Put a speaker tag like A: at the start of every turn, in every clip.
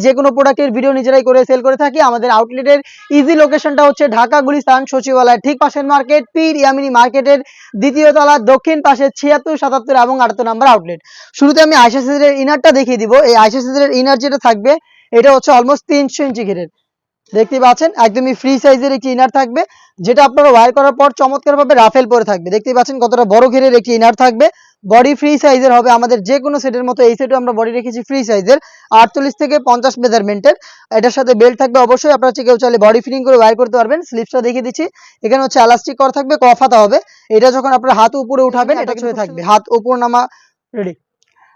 A: যে কোনো প্রোডাক্টের ভিডিও নিজেরাই করে সেল করে থাকি। আমাদের আউটলেটের ইজি লোকেশনটা হচ্ছে ঢাকা গুলিস্তান সচিবালয় ঠিক পাশের মার্কেট, পীর ইয়ামিনী মার্কেটের দ্বিতীয় তলা দক্ষিণ পাশে 76, 77 এবং 78 নাম্বার আউটলেট। শুরুতে আমি আয়শা সিজরের ইনারটা দেখিয়ে দিব। এই আয়শা সিজরের ইনার যেটা থাকবে এটা হচ্ছে অলমোস্ট 300 ইঞ্চি ঘেরের, দেখতে পাচ্ছেন একদমই ফ্রি সাইজের একটি ইনার থাকবে, যেটা আপনারা ওয়্যার করার পর চমৎকার ভাবে রাফেল পরে থাকবে। দেখতে পাচ্ছেন কতটা বড় ঘেরের একটি ইনার থাকবে, বডি ফ্রি সাইজের হবে। আমাদের যে কোনো সেটের মতো এই সেটও আমরা বডি রেখেছি ফ্রি সাইজের 48 থেকে 50 মেজারমেন্টের। এটার সাথে বেল্ট থাকবে অবশ্যই, আপনারা কেউ চাইলে বডি ফিটিং করে ওয়্যার করতে পারবেন। স্লিপসটা দেখিয়ে দিচ্ছি, এখানে হচ্ছে এলাস্টিক করা থাকবে, কফ হাতা হবে। এটা যখন আপনারা হাত উপরে উঠাবেন এটা ছুঁয়ে থাকবে, হাত উপর নামা রেডি,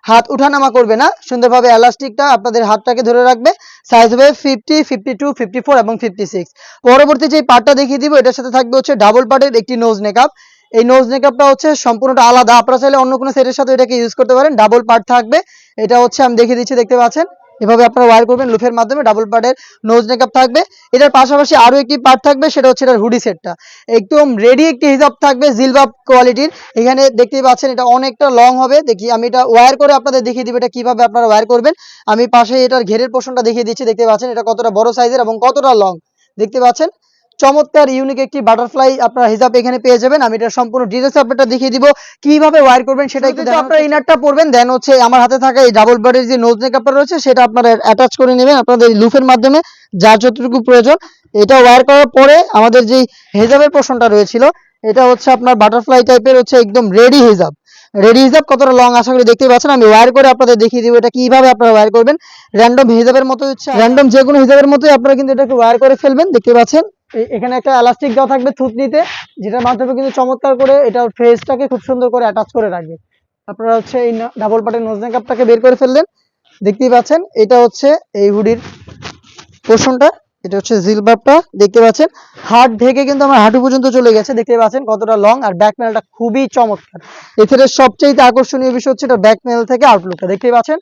A: হাত উঠানামা করবে না, সুন্দরভাবে এলাস্টিকটা আপনাদের হাতটাকে ধরে রাখবে। সাইজ হবে 50, 52, 54 এবং 56। পরবর্তী যে পার্টটা দেখিয়ে দিব এটার সাথে থাকবে হচ্ছে ডাবল পার্টের একটি নোজ মেকআপ। এই নোজ মেকআপটা হচ্ছে সম্পূর্ণটা আলাদা, আপনারা চাইলে অন্য কোনো সেটের সাথে এটাকে ইউজ করতে পারেন। ডাবল পার্ট থাকবে, এটা হচ্ছে আমি দেখিয়ে দিচ্ছি, দেখতে পাচ্ছেন এভাবে আপনারা ওয়্যার করবেন লুফের মাধ্যমে। ডাবল পার্টের নোজ মেকআপ থাকবে। এটার পাশাপাশি আরো একটি পার্ট থাকবে, সেটা হচ্ছে এটার হুডি সেটটা। একদম রেডি একটি হিজাব থাকবে জিলবাব কোয়ালিটির। এখানে দেখতেই পাচ্ছেন এটা অনেকটা লং হবে। দেখি আমি এটা ওয়্যার করে আপনাদের দেখিয়ে দিব এটা কিভাবে আপনারা ওয়্যার করবেন। আমি পাশে এটার ঘেরের পোর্শনটা দেখিয়ে দিচ্ছি, দেখতে পাচ্ছেন এটা কতটা বড় সাইজের এবং কতটা লং। দেখতে পাচ্ছেন চমৎকার ইউনিক একটি বাটারফ্লাই আপনারা হিজাব এখানে পেয়ে যাবেন। আমি এটা সম্পূর্ণ ডিটেইলস আপনারা দেখিয়ে দিব কিভাবে ওয়্যার করবেন সেটা একটু আপনারা ইনারটা পরবেন, দেন হচ্ছে আমার হাতে থাকা এই ডাবল বারের যে নোজ মেকআপটা রয়েছে সেটা আপনারা অ্যাটাচ করে নেবেন আপনাদের লুফের মাধ্যমে যার যতটুকু প্রয়োজন। এটা ওয়্যার করার পরে আমাদের যে হিজাবের পোর্শনটা রয়েছিল এটা হচ্ছে আপনার বাটারফ্লাই টাইপের হচ্ছে একদম রেডি হিজাব। রেডি হিজাব কতটা লং আশা করি দেখতে পাচ্ছেন। আমি ওয়্যার করে আপনাদের দেখিয়ে দিব এটা কিভাবে আপনারা ওয়্যার করবেন। র্যান্ডম হিজাবের মতো হচ্ছে, র্যান্ডম যে কোনো হিজাবের মতোই আপনারা কিন্তু এটাকে ওয়্যার করে ফেলবেন। দেখতে পাচ্ছেন এখানে একটা এলাস্টিক দেওয়া থাকবে থুতনিতে, যেটার মাধ্যমে কিন্তু চমৎকার করে এটা ফেসটাকে খুব সুন্দর করে অ্যাটাচ করে রাখবে। আপনারা হচ্ছে এই ডাবল পার্টের নোজ মেকআপটাকে বের করে ফেললেন। দেখতেই পাচ্ছেন এটা হচ্ছে এই হুডির পোর্শনটা, এটা হচ্ছে জিলবাবটা। দেখতে পাচ্ছেন হাত ঢেকে কিন্তু আমার হাঁটু পর্যন্ত চলে গেছে, দেখতে পাচ্ছেন কতটা লং। আর ব্যাক প্যানেলটা খুবই চমৎকার। এছাড়া সবচেয়ে আকর্ষণীয় বিষয় হচ্ছে এটা ব্যাক প্যানেল থেকে আউটলুকটা দেখতে পাচ্ছেন।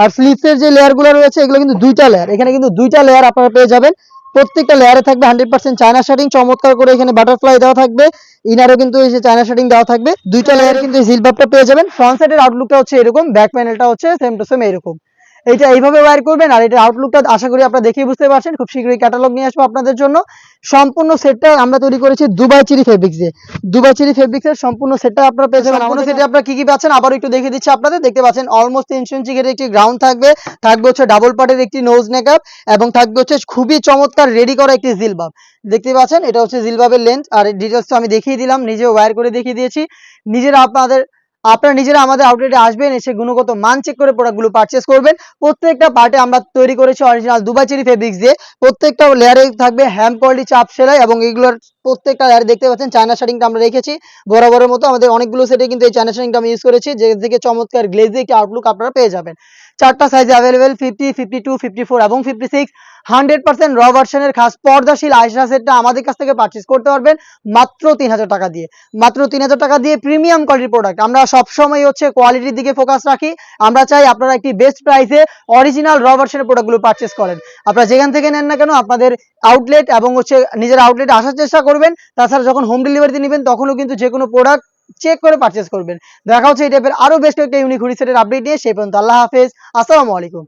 A: আর স্লিপসের যে লেয়ারগুলো রয়েছে এগুলো কিন্তু দুইটা লেয়ার, এখানে কিন্তু দুইটা লেয়ার আপনারা পেয়ে যাবেন। প্রত্যেকটা লেয়ারে থাকবে 100% চায়না শার্টিং, চমৎকার করে এখানে বাটারফ্লাই দেওয়া থাকবে। ইনারও কিন্তু এই যে চায়না শার্টিং দেওয়া থাকবে, দুইটা লেয়ার কিন্তু এই জিলবাবটা পেয়ে যাবেন। ফ্রন্ট সাইডের আউটলুকটা হচ্ছে এরকম, ব্যাক প্যানেলটা হচ্ছে সেম টু সেম এরকম। এইটা এইভাবে ওয়্যার করবেন। আর এটা আউটলুকটা আশা করি আপনারা দেখেই বুঝতে পারছেন। খুব শীঘ্রই ক্যাটালগ নিয়ে আসবো আপনাদের জন্য। সম্পূর্ণ সেটটা আমরা তৈরি করেছি দুবাই চেরি ফেব্রিক্স দিয়ে। দুবাই চেরি ফেব্রিক্সের সম্পূর্ণ সেটটা আপনারা পেয়ে যাবেন। সম্পূর্ণ সেটে আপনারা কি কি পাচ্ছেন আবারও একটু দেখিয়ে দিচ্ছি আপনাদের। দেখতে পাচ্ছেন অলমোস্ট 300 ইঞ্চি ঘেরের একটি গ্রাউন্ড থাকবে, থাকবে হচ্ছে ডাবল পার্টের একটি নোজ মেকআপ এবং থাকবে হচ্ছে খুবই চমৎকার রেডি করা একটি জিলবাব। দেখতে পাচ্ছেন এটা হচ্ছে জিলবাবের লেন্থ। আর ডিটেলস তো আমি দেখিয়ে দিলাম, নিজে ওয়্যার করে দেখিয়ে দিয়েছি। আপনারা নিজেরা আমাদের আউটলেটে আসবেন, এসে গুণগত মান চেক করে প্রোডাক্টগুলো পারচেজ করবেন। প্রত্যেকটা পার্টে আমরা তৈরি করেছি অরিজিনাল দুবাই চেরি ফেব্রিক্স দিয়ে। প্রত্যেকটা লেয়ারে থাকবে হ্যান্ড কোয়ালিটি চাপ সেলাই এবং এগুলোর প্রত্যেকটা লেয়ারে দেখতে পাচ্ছেন চায়না শার্টিংটা আমরা রেখেছি বরাবরের মতো। আমাদের অনেকগুলো সেটে কিন্তু এই চায়না শার্টিংটা আমি ইউজ করেছি, যে থেকে চমৎকার গ্লেজি একটি আউটলুক আপনারা পেয়ে যাবেন। চারটা সাইজে অ্যাভেলেবেল 50, 52, 54 এবং 56। 100% র ভার্সনের খাস পর্দাশীল আয়শা সেটটা আমাদের কাছ থেকে পারচেজ করতে পারবেন মাত্র 3000 টাকা দিয়ে। মাত্র 3000 টাকা দিয়ে প্রিমিয়াম কোয়ালিটির প্রোডাক্ট। আমরা সবসময় হচ্ছে কোয়ালিটির দিকে ফোকাস রাখি। আমরা চাই আপনারা একটি বেস্ট প্রাইসে অরিজিনাল র ভার্সনের প্রোডাক্টগুলো পারচেজ করেন। আপনারা যেখান থেকে নেন না কেন আপনাদের আউটলেট এবং হচ্ছে নিজের আউটলেটে আসার চেষ্টা করবেন। তাছাড়া যখন হোম ডেলিভারিতে নেবেন তখনও কিন্তু যে কোনো প্রোডাক্ট চেক করে পারচেজ করবেন। দেখা হচ্ছে এই টাইপের আরো বেস্ট একটা ইউনিক হুডি সেটের আপডেট নিয়ে। সেই পর্যন্ত আল্লাহ হাফেজ, আসসালামু আলাইকুম।